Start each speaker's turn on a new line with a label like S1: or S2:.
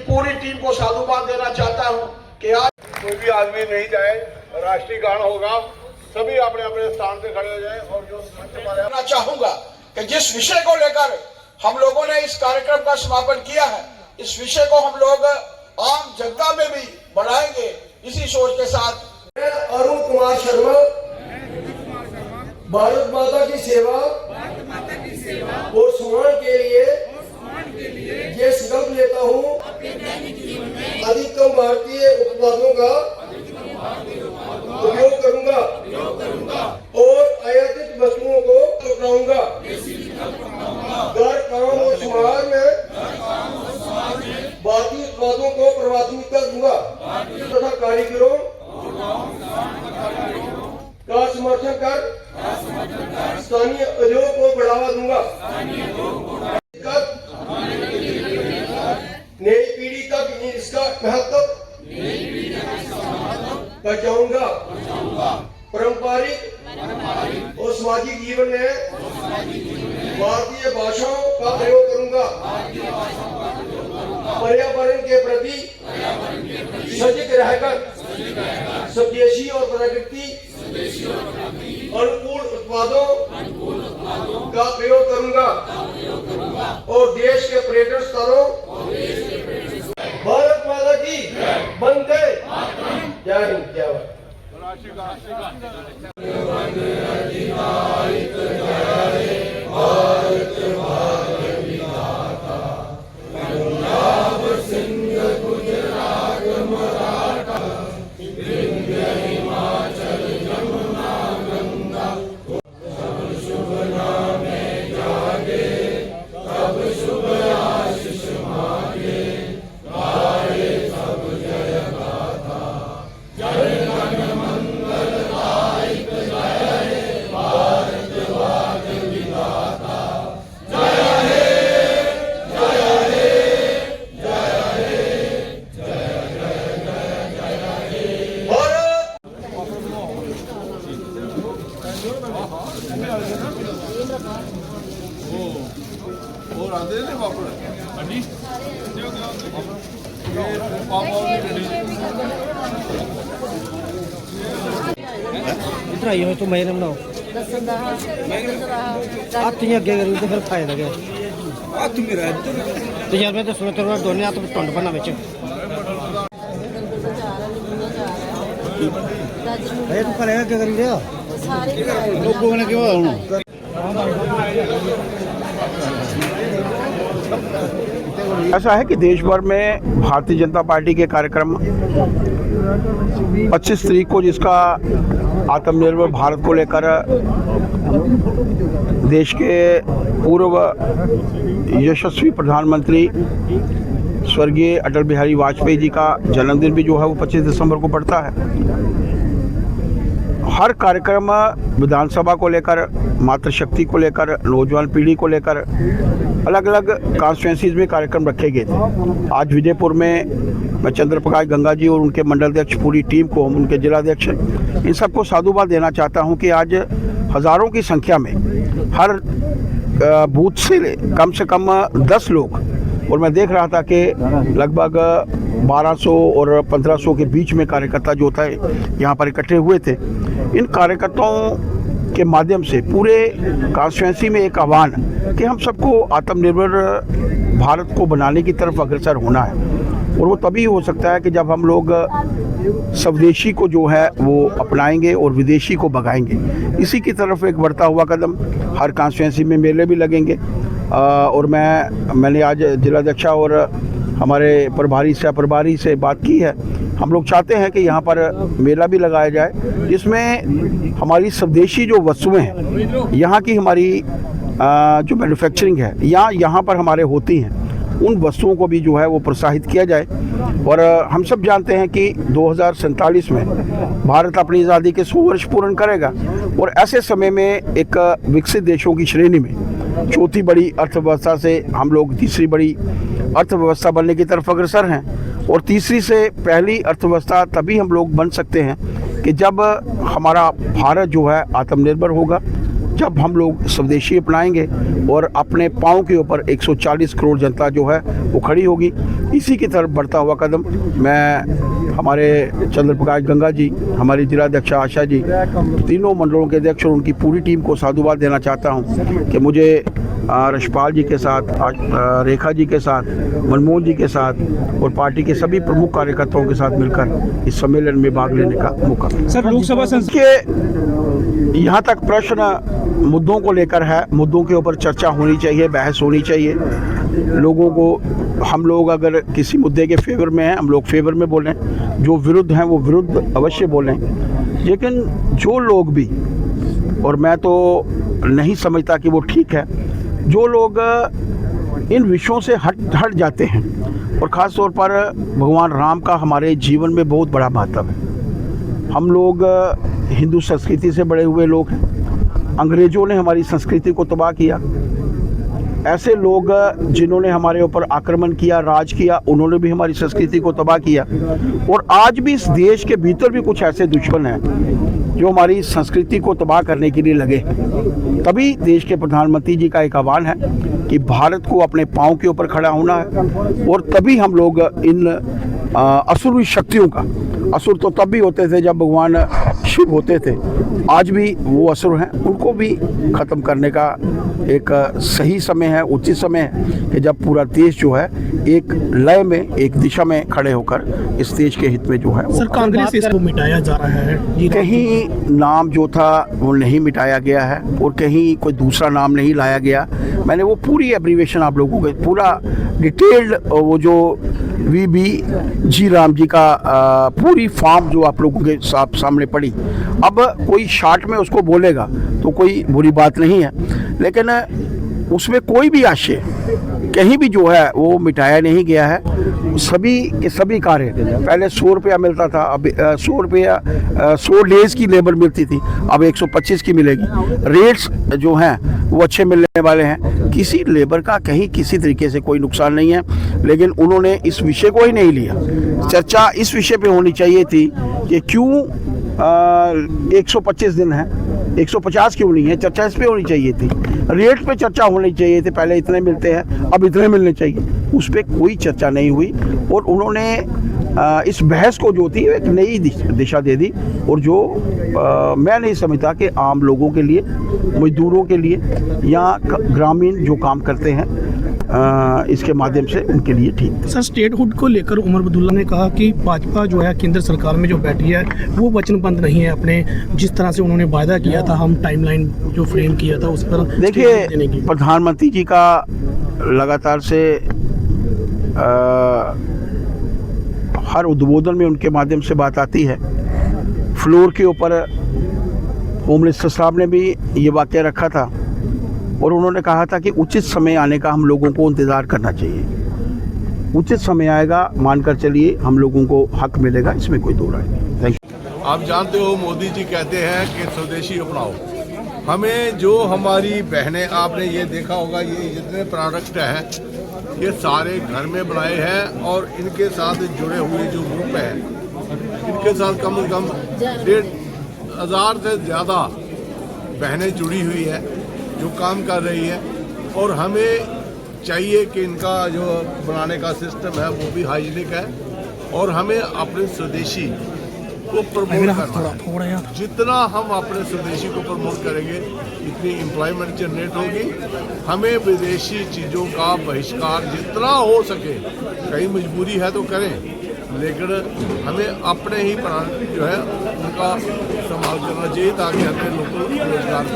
S1: पूरी टीम को साधुवाद देना चाहता हूं कि आज
S2: कोई भी आदमी नहीं जाए, राष्ट्रीय गान होगा, सभी अपने अपने स्थान पे खड़े हो जाए। और जो
S1: मैं चाहूंगा कि जिस विषय को लेकर हम लोगों ने इस कार्यक्रम का समापन किया है, इस विषय को हम लोग आम जनता में भी बढ़ाएंगे। इसी सोच के साथ
S3: अरुण कुमार शर्मा भारत माता की सेवा और सम्मान के लिए ये संकल्प लेता हूँ, अधिकतम भारतीय उत्पादों का उपयोग करूंगा और आयातित वस्तुओं को अपनाऊंगा। घर, काम और समाज में भारतीय उत्पादों को प्राथमिकता दूंगा तथा कारीगरों का समर्थन कर स्थानीय उद्योग को बढ़ावा दूंगा। नई पीढ़ी तक इसका महत्व पहुंचाऊंगा। पारंपरिक और सामाजिक जीवन में भारतीय भाषाओं का प्रयोग करूंगा। पर्यावरण के प्रति सजग रहकर स्वदेशी और प्रकृति अनुकूल उत्पादों का प्रयोग करूंगा और देश के पर्यटन स्थलों भारत माता की वंदे जय हिंद जय भारत।
S2: और आते हैं वापस हां
S4: इतना ही हो तो मैं ना आप तुझे आगे करूँ तो फिर फायदा क्या
S2: आ तुम मेरा
S4: तो यार मैं तो सुना तेरा दोनों आप तो टंड बना बेच ये तो करेगा क्या कर लिया लोगों ने क्यों
S1: ऐसा है कि देश भर में भारतीय जनता पार्टी के कार्यक्रम 25 तारीख को, जिसका आत्मनिर्भर भारत को लेकर देश के पूर्व यशस्वी प्रधानमंत्री स्वर्गीय अटल बिहारी वाजपेयी जी का जन्मदिन भी जो है वो 25 दिसंबर को पड़ता है। हर कार्यक्रम विधानसभा को लेकर, मातृशक्ति को लेकर, नौजवान पीढ़ी को लेकर अलग अलग कॉन्स्टिट्यूंसीज में कार्यक्रम रखे गए थे। आज विजयपुर में मैं चंद्र प्रकाश गंगा जी और उनके मंडल अध्यक्ष, पूरी टीम को, उनके जिलाध्यक्ष, इन सबको साधुवाद देना चाहता हूं कि आज हज़ारों की संख्या में हर बूथ से कम 10 लोग, और मैं देख रहा था कि लगभग 1200 और 1500 के बीच में कार्यकर्ता जो थे यहाँ पर इकट्ठे हुए थे। इन कार्यकर्ताओं के माध्यम से पूरे कॉन्स्टिट्यूंसी में एक आह्वान कि हम सबको आत्मनिर्भर भारत को बनाने की तरफ अग्रसर होना है, और वो तभी हो सकता है कि जब हम लोग स्वदेशी को जो है वो अपनाएंगे और विदेशी को भगाएंगे। इसी की तरफ एक बढ़ता हुआ कदम। हर कॉन्स्टिट्यूंसी में मेले भी लगेंगे, और मैंने आज जिलाध्यक्षा और हमारे प्रभारी से प्रभारी से बात की है। हम लोग चाहते हैं कि यहाँ पर मेला भी लगाया जाए, जिसमें हमारी स्वदेशी जो वस्तुएं हैं, यहाँ की हमारी जो मैन्युफैक्चरिंग है यहाँ पर हमारे होती हैं, उन वस्तुओं को भी जो है वो प्रोत्साहित किया जाए। और हम सब जानते हैं कि 2047 में भारत अपनी आज़ादी के 100 वर्ष पूर्ण करेगा, और ऐसे समय में एक विकसित देशों की श्रेणी में चौथी बड़ी अर्थव्यवस्था से हम लोग तीसरी बड़ी अर्थव्यवस्था बनने की तरफ अग्रसर हैं। और तीसरी से पहली अर्थव्यवस्था तभी हम लोग बन सकते हैं कि जब हमारा भारत जो है आत्मनिर्भर होगा, जब हम लोग स्वदेशी अपनाएंगे और अपने पाँव के ऊपर 140 करोड़ जनता जो है वो खड़ी होगी, इसी की तरफ बढ़ता हुआ कदम मैं हमारे चंद्र प्रकाश गंगा जी, हमारी जिलाध्यक्ष आशा जी, तीनों मंडलों के अध्यक्ष और उनकी पूरी टीम को साधुवाद देना चाहता हूं कि मुझे रशपाल जी के साथ, रेखा जी के साथ, मनमोहन जी के साथ और पार्टी के सभी प्रमुख कार्यकर्ताओं के साथ मिलकर इस सम्मेलन में भाग लेने का मौका मिला।
S4: सर, लोकसभा
S1: के यहाँ तक प्रश्न मुद्दों को लेकर है, मुद्दों के ऊपर चर्चा होनी चाहिए, बहस होनी चाहिए। लोगों को, हम लोग अगर किसी मुद्दे के फेवर में हैं, हम लोग फेवर में बोलें, जो विरुद्ध हैं वो विरुद्ध अवश्य बोलें। लेकिन जो लोग भी, और मैं तो नहीं समझता कि वो ठीक है, जो लोग इन विषयों से हट जाते हैं, और ख़ास तौर पर भगवान राम का हमारे जीवन में बहुत बड़ा महत्व है। हम लोग हिंदू संस्कृति से बड़े हुए लोग हैं। अंग्रेज़ों ने हमारी संस्कृति को तबाह किया। ऐसे लोग जिन्होंने हमारे ऊपर आक्रमण किया, राज किया, उन्होंने भी हमारी संस्कृति को तबाह किया। और आज भी इस देश के भीतर भी कुछ ऐसे दुश्मन हैं जो हमारी संस्कृति को तबाह करने के लिए लगे। तभी देश के प्रधानमंत्री जी का एक आह्वान है कि भारत को अपने पाँव के ऊपर खड़ा होना है, और तभी हम लोग इन असुरी शक्तियों का, असुर तो तब भी होते थे जब भगवान शिव होते थे, आज भी वो असुर हैं, उनको भी ख़त्म करने का एक सही समय है, उचित समय है कि जब पूरा देश जो है एक लय में, एक दिशा में खड़े होकर इस देश के हित में जो है।
S4: सर, कांग्रेस इसको मिटाया जा रहा है,
S1: कहीं नाम जो था वो नहीं मिटाया गया है और कहीं कोई दूसरा नाम नहीं लाया गया। मैंने वो पूरी एब्रीवेशन आप लोगों को पूरा डिटेल्ड, वो जो VB राम जी का पूरी फॉर्म जो आप लोगों के सामने पड़ी। अब कोई शार्ट में उसको बोलेगा तो कोई बुरी बात नहीं है, लेकिन उसमें कोई भी आशय कहीं भी जो है वो मिटाया नहीं गया है। सभी के सभी कार्य, पहले 100 रुपया मिलता था, अब 100 रुपया 100 डेज़ की लेबर मिलती थी, अब 125 की मिलेगी। रेट्स जो हैं वो अच्छे मिलने वाले हैं, किसी लेबर का कहीं किसी तरीके से कोई नुकसान नहीं है। लेकिन उन्होंने इस विषय को ही नहीं लिया। चर्चा इस विषय पे होनी चाहिए थी कि क्यों 125 दिन है, 150 क्यों नहीं है, चर्चा इस पे होनी चाहिए थी। रेट पे चर्चा होनी चाहिए थी, पहले इतने मिलते हैं अब इतने मिलने चाहिए, उस पर कोई चर्चा नहीं हुई। और उन्होंने इस बहस को जो थी एक नई दिशा दे दी, और जो मैं नहीं समझता कि आम लोगों के लिए, मजदूरों के लिए या ग्रामीण जो काम करते हैं इसके माध्यम से उनके लिए ठीक।
S4: सर, स्टेटहुड को लेकर उमर अब्दुल्ला ने कहा कि भाजपा जो है केंद्र सरकार में जो बैठी है वो वचनबद्ध नहीं है, अपने जिस तरह से उन्होंने वायदा किया था, हम टाइमलाइन जो फ्रेम किया था उस पर।
S1: देखिए, प्रधानमंत्री जी का लगातार से हर उद्बोधन में उनके माध्यम से बात आती है। फ्लोर के ऊपर होम मिनिस्टर साहब ने भी ये वाक़या रखा था और उन्होंने कहा था कि उचित समय आने का हम लोगों को इंतज़ार करना चाहिए। उचित समय आएगा, मानकर चलिए हम लोगों को हक मिलेगा, इसमें कोई दो राय नहीं। Thank you.
S2: आप जानते हो मोदी जी कहते हैं कि स्वदेशी अपनाओ। हमें जो हमारी बहनें, आपने ये देखा होगा, ये जितने प्रोडक्ट हैं ये सारे घर में बनाए हैं, और इनके साथ जुड़े हुए जो ग्रुप हैं इनके साथ कम से कम 1,500 से ज़्यादा बहनें जुड़ी हुई है जो काम कर रही है। और हमें चाहिए कि इनका जो बनाने का सिस्टम है वो भी हाइजीनिक है, और हमें अपने स्वदेशी को प्रमोट करना है। जितना हम अपने स्वदेशी को प्रमोट करेंगे इतनी एम्प्लॉयमेंट जनरेट होगी। हमें विदेशी चीज़ों का बहिष्कार जितना हो सके, कहीं मजबूरी है तो करें, लेकिन हमें अपने ही प्राण जो है उनका इस्तेमाल करना चाहिए ताकि हमें लोगों को रोजगार का